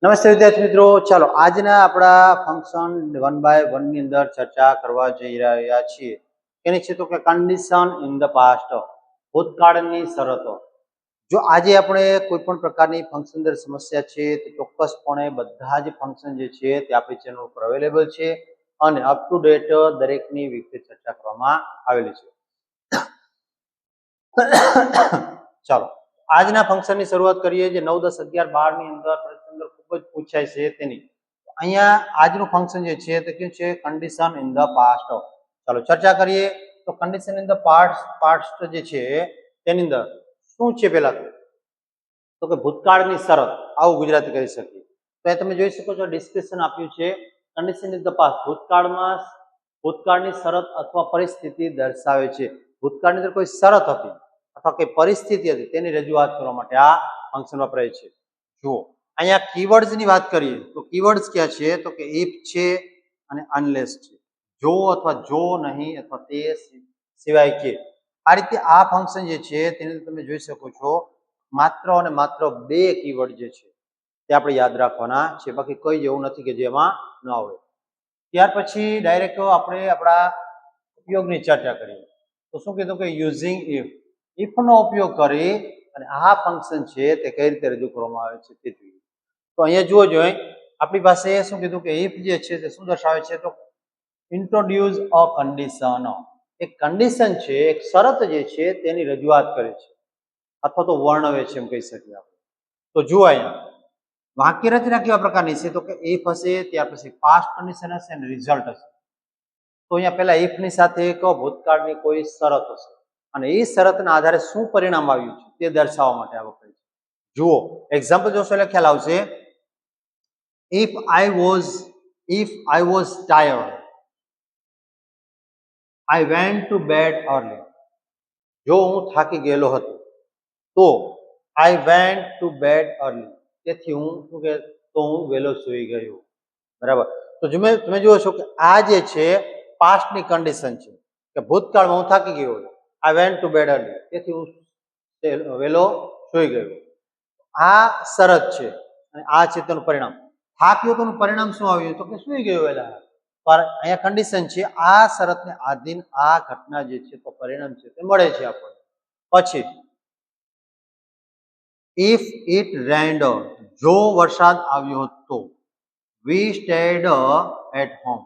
નમસ્તે વિદ્યાર્થી મિત્રો, ચાલો આજના આપણા ફંક્શન 1 by 1 ની અંદર ચર્ચા કરવા જઈ રહ્યા છીએ. એની છે તો કે કન્ડિશન ઇન ધ પાસ્ટ, ભૂતકાળની શરતો. જો આજે આપણે કોઈ પણ પ્રકારની ફંક્શન અંદર સમસ્યા છે તો ચોક્કસપણે બધા જ ફંક્શન જે છે તે આપણી ચેનલ ઉપર અવેલેબલ છે અને અપ ટુ ડેટ દરેકની વિગતે ચર્ચા કરવામાં આવેલી છે. ચાલો આજના ફંક્શનની શરૂઆત કરીએ જે 9, 10, 11, 12 ની અંદર ખૂબ જ પૂછાય છે તેની. અહીંયા આજનું ફંક્શન જે છે તે કયું છે? Condition in the past. ચાલો ચર્ચા કરીએ તો કન્ડિશન ઇન ધ પાસ્ટ જે છે તેની અંદર શું છે? પહેલા તો કે ભૂતકાળની શરત, આવું ગુજરાતી કહી શકીએ. તો એ તમે જોઈ શકો છો ડિસ્ક્રિપ્શન આપ્યું છે. કન્ડિશન ઇન ધ પાસ્ટ ભૂતકાળની શરત અથવા પરિસ્થિતિ દર્શાવે છે. ભૂતકાળની અંદર કોઈ શરત હતી અથવા કોઈ પરિસ્થિતિ હતી તેની રજૂઆત કરવા માટે આ ફંક્શન વપરાય છે. જુઓ અહીંયા કીવર્ડ્સ ની વાત કરીએ તો કીવર્ડ્સ ક્યાં છે? તો કે ઇફ છે અને અનલેસ છે. જો અથવા જો નહીં અથવા તે સિવાય કે. આ રીતે આ ફંક્શન જે છે તેને તમે જોઈ શકો છો માત્ર અને માત્ર 2 કીવર્ડ જે છે તે આપણે યાદ રાખવાના છે, બાકી કોઈ જેવું નથી કે જેમાં ન આવે. ત્યાર પછી ડાયરેક્ટ આપણે આપણા ઉપયોગની ચર્ચા કરીએ તો શું કીધું કે યુઝિંગ ઇફ નો ઉપયોગ કરી અને આ ફંક્શન છે તે કઈ રીતે રજૂ કરવામાં આવે છે તે જોઈએ. તો અહીંયા જુઓ જોઈએ આપણી પાસે શું કીધું કે ઇફ જે છે તે શું દર્શાવે છે? તો ઇન્ટ્રોડ્યુસ અ કન્ડિશન. એક કન્ડિશન છે, એક શરત જે છે તેની રજૂઆત કરે છે અથવા તો વર્ણવે છે એમ કહી શકીએ આપણે. તો જુઓ અહીંયા વાક્ય રચના કેવા પ્રકારની છે? તો કે ઇફ હશે, ત્યાર પછી પાસ્ટ કન્ડિશન હશે અને રિઝલ્ટ હશે. તો અહીંયા પહેલા ઇફ ની સાથે એક ભૂતકાળની કોઈ શરત હશે અને એ શરતના આધારે શું પરિણામ આવ્યું છે તે દર્શાવવા માટે આ વપરાય છે. જુઓ એક્ઝામ્પલ જોશો એટલે ખ્યાલ આવશે. if I was tired, I went to bed early. જો હું થાકી ગયેલો હતો તો I went to bed early, તેથી હું શું કે તો હું વહેલો સૂઈ ગયો. બરાબર. તો તમે જુઓ છો કે આ જે છે પાસ્ટની કન્ડિશન છે કે ભૂતકાળમાં હું થાકી ગયો, I went to bed early, તેથી હું વહેલો સૂઈ ગયો. આ શરત છે અને આ છે તેનું પરિણામ. થાક્યો તો પરિણામ શું આવ્યું? તો કે સૂઈ ગયો વહેલા. પર અહીંયા કન્ડિશન છે, આ શરતને આધીન આ ઘટના જે છે તો પરિણામ છે તે મળે છે આપણને. પછી ઇફ ઇટ રેન્ડ, જો વરસાદ આવ્યો હતો, વી સ્ટેડ એટ હોમ.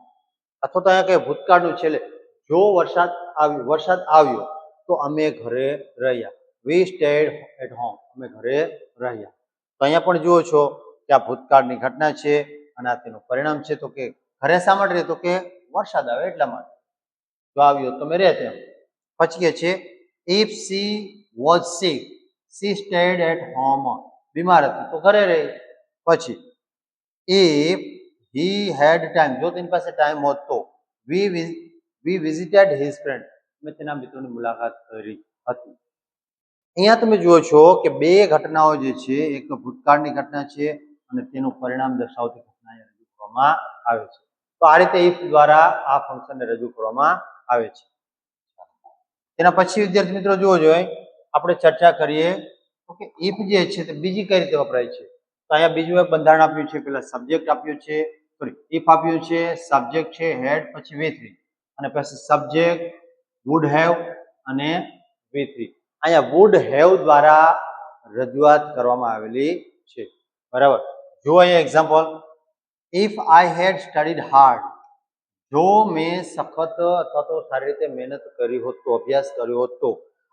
અથવા તો અહીંયા કઈ ભૂતકાળનું છે, જો વરસાદ આવ્યો તો અમે ઘરે રહ્યા. વી સ્ટેડ એટ હોમ, અમે ઘરે રહ્યા. તો અહીંયા પણ જુઓ છો કે આ ભૂતકાળની ઘટના છે અને આ તેનું પરિણામ છે. તો કે ઘરે શા માટે રહે? તો કે વરસાદ આવે એટલા માટે. જો આવ્યો તો અમે રહે તેમ. પછી કે છે if she was sick, she stayed at home. બીમાર હતી તો ઘરે રહી. પછી ઇફ હી હેડ ટાઈમ, જો તેની પાસે ટાઈમ હોત તો વી વિઝિટેડ હિઝ ફ્રેન્ડ, મેં તેના મિત્રોની મુલાકાત કરી હતી. અહીંયા તમે જુઓ છો કે 2 ઘટનાઓ જે છે, એક ભૂતકાળની ઘટના છે અને તેનું પરિણામ દર્શાવતી ઘટના રજૂ કરવામાં આવે છે. તો આ રીતે ઇફ દ્વારા આ ફંક્શનને રજૂ કરવામાં આવે છે. તેના પછી વિદ્યાર્થી મિત્રો જુઓ જોઈએ આપણે ચર્ચા કરીએ તો કે ઇફ જે છે તે બીજી કઈ રીતે વપરાય છે. તો અહીંયા બીજું એક બંધારણ આપ્યું છે. પેલા સબ્જેક્ટ આપ્યું છે, સોરી ઇફ આપ્યું છે, સબ્જેક્ટ છે હેડ, પછી V3 અને પછી સબ્જેક્ટ વુડ હેવ અને V3. અહીંયા વુડ હેવ દ્વારા રજૂઆત કરવામાં આવેલી છે. બરાબર. જો અહીંયા example, if I had studied hard, જો મેં સખત અથવા તો સારી રીતે મહેનત કરી હોત તો, અભ્યાસ કર્યો હોત તો,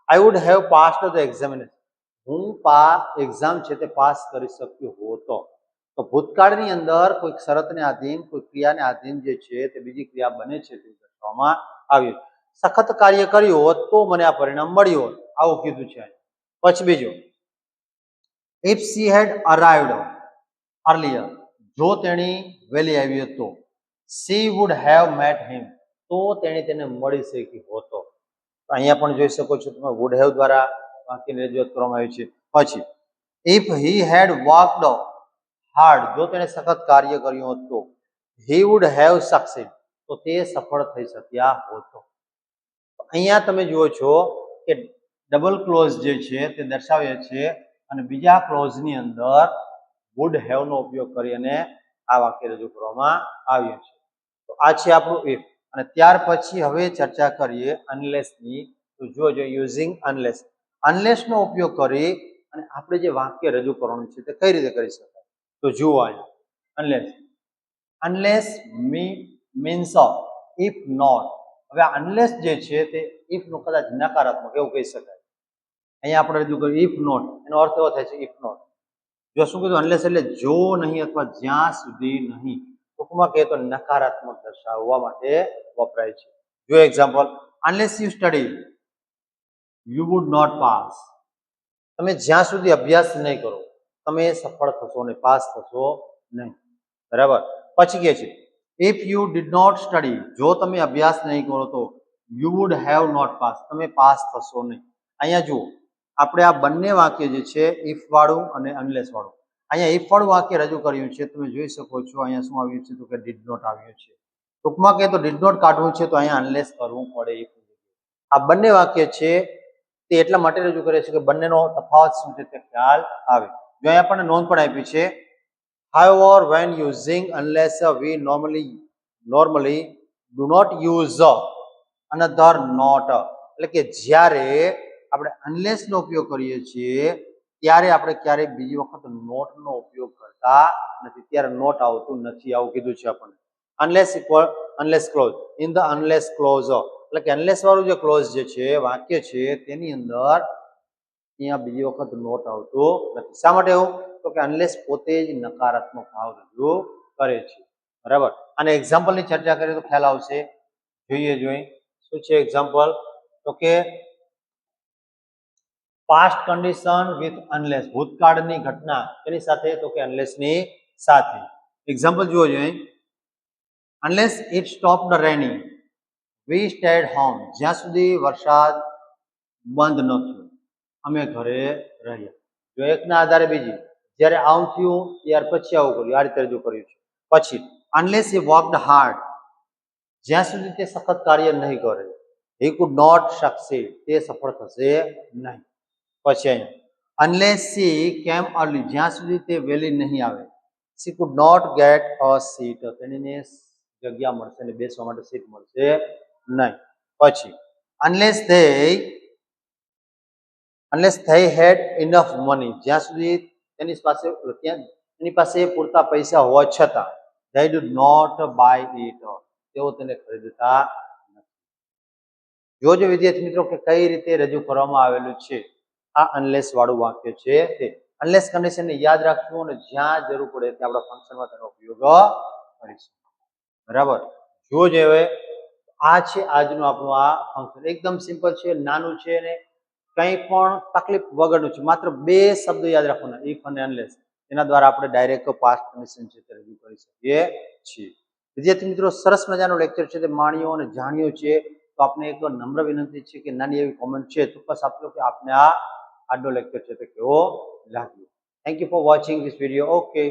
I would have passed the examination, હું એક્ઝામ છે તે પાસ કરી શક્યો હોતો. તો ભૂતકાળની અંદર કોઈ શરતને આધીન, કોઈ ક્રિયાને આધીન જે છે તે બીજી ક્રિયા બને છે તે દર્શાવવામાં આવ્યું. સખત કાર્ય કર્યું હોત તો મને આ પરિણામ મળ્યું હોત, આવું કીધું છે. પછી બીજું, ઇફ સી હેડ અરાઇવ્ડ અર્લિયર, જો તેણી વહેલી આવી હતો, સી વુડ હેવ મેટ હિમ, તો તેણે તેને મળી શકી હોતો. અહીંયા પણ જોઈ શકો છો તમે વુડ હેવ દ્વારા વાક્યની રજૂઆત કરવામાં આવી છે. પછી if he had worked hard, જો તેણે સખત કાર્ય કર્યું હોત તો, હી વુડ હેવ સક્સીડ, તો તે સફળ થઈ શક્યા હોતો. અહીંયા તમે જુઓ છો કે ડબલ ક્લોઝ જે છે તે દર્શાવે છે અને બીજા ક્લોઝની અંદર વુડ હેવ નો ઉપયોગ કરી અને આ વાક્ય રજૂ કરવામાં આવ્યું છે. તો આ છે આપણું ઇફ. અને ત્યાર પછી હવે ચર્ચા કરીએ અનલેસ ની. તો જો યુઝિંગ અનલેસ. અનલેસ નો ઉપયોગ કરી અને આપણે જે વાક્ય રજૂ કરવાનું છે તે કઈ રીતે કરી શકાય? તો જુઓ અહીંયા unless. Unless means if not. હવે અનલેસ જે છે તે ઇફ નો કદાચ નકારાત્મક એવું કહી શકાય. અહીંયા આપણે રજૂ કર્યું ઇફ નોટ, એનો અર્થ એવો થાય છે ઇફ નોટ. જો શું કીધું? અનલેસ એટલે જો નહીં અથવા જ્યાં સુધી નહીં. ટૂંકમાં કહે તો નકારાત્મક દર્શાવવા માટે વપરાય છે. જો example, unless you study you would not pass. તમે જ્યાં સુધી અભ્યાસ નહીં કરો તમે સફળ થશો નહીં, પાસ થશો નહીં. બરાબર. પછી કહે છે if you did not study. જો તમે અભ્યાસ નહીં કરો તો you would have not pass. તમે પાસ થશો નહીં. અહીંયા જુઓ આપણે આ બંને વાક્ય જે છે ઇફ વાળું અને અનલેસ વાળું. અહીંયા ઇફ વાળું વાક્ય રજૂ કર્યું છે, તમે જોઈ શકો છો. અહીંયા શું આવ્યું છે? તો કે ડીડ નોટ આવ્યું છે. ટૂંકમાં કહે તો ડીડ નોટ કાઢવું છે તો અહીંયા અનલેસ કરવું પડે. આ બંને વાક્ય છે તે એટલા માટે રજૂ કરે છે કે બંનેનો તફાવત શું છે તે ખ્યાલ આવે. જો અહીંયા આપણને નોંધ પણ આપી છે. However, when using unless we normally do not use another not. એટલે કે જ્યારે આપણે અનલેસ નો ઉપયોગ કરીએ છીએ ત્યારે આપણે ક્યારેય બીજી વખત નોટ નો ઉપયોગ કરતા નથી. ત્યારે નોટ આવતું નથી, આવું કીધું છે આપણને. Unless clause. In the unless clause એટલે કે અનલેસ વાળું જે ક્લોઝ જે છે વાક્ય છે તેની અંદર અહીંયા બીજી વખત નોટ આવતો નથી. શા માટે એવું? તો કે અનલેસ પોતે જ નકારાત્મક ભાવ રજૂ કરે છે. બરાબર. અને એક્ઝામ્પલ ની ચર્ચા કરીએ તો ખ્યાલ આવશે. જોઈએ શું છે એક્ઝામ્પલ? તો કે પાસ્ટ કન્ડિશન વિથ અનલેસ. ભૂતકાળની ઘટના એની સાથે, તો કે અનલેસ ની સાથે. એક્ઝામ્પલ જુઓ જોઈએ. Unless it stopped raining we stayed home. જ્યાં સુધી વરસાદ બંધ ન થયો અમે ઘરે રહ્યા. જો એકના આધારે બીજી. જ્યારે આવું થયું ત્યાર પછી આવું કર્યું. આ રીતે રજૂ કર્યું છે. પછી અનલેસ હી વર્કડ હાર્ડ. જ્યાં સુધી તે સખત કાર્ય નહીં કરે. He could not succeed. તે સફળ થશે નહીં. પછી અહીંયા અનલેસ સી કેમ અર્લી. જ્યાં સુધી તે વહેલી નહીં આવે. She could not get a seat. તેણીને જગ્યા મળશે ને બેસવા માટે સીટ મળશે નહીં. પછી unless they had enough money. જ્યાં સુધી તેની પાસે પૂરતા પૈસા હોવા છતાં they did not buy it. તેઓ તેને ખરીદતા નથી. જોજો વિદ્યાર્થી મિત્રો કે કઈ રીતે રજૂ કરવામાં આવેલું છે. આ અનલેસ વાળું વાક્ય છે તે. અનલેસ કન્ડિશન ને યાદ રાખશું અને જ્યાં જરૂર પડે ત્યાં આપણા ફંક્શનમાં તેનો ઉપયોગ કરીશું. બરાબર. જોજો હવે આ છે આજનું આપણું આ ફંક્શન. એકદમ સિમ્પલ છે, નાનું છે ને કંઈ પણ તકલીફ વગરનું છે. માત્ર બે શબ્દો યાદ રાખવાના, ઇફ અને અનલેસ. એના દ્વારા આપણે ડાયરેક્ટ પાસ્ટ કન્ડિશન છે તે રજૂ કરી શકીએ છીએ. વિદ્યાર્થી મિત્રો, સરસ મજાનો લેક્ચર છે તે માણ્યો અને જાણ્યો છે. તો આપને એક નમ્ર વિનંતી છે કે નાની એવી કોમેન્ટ છે ચોક્કસ આપજો કે આપને આ આજનો લેક્ચર છે તે કેવો લાગ્યો. Thank you for watching this video. Okay.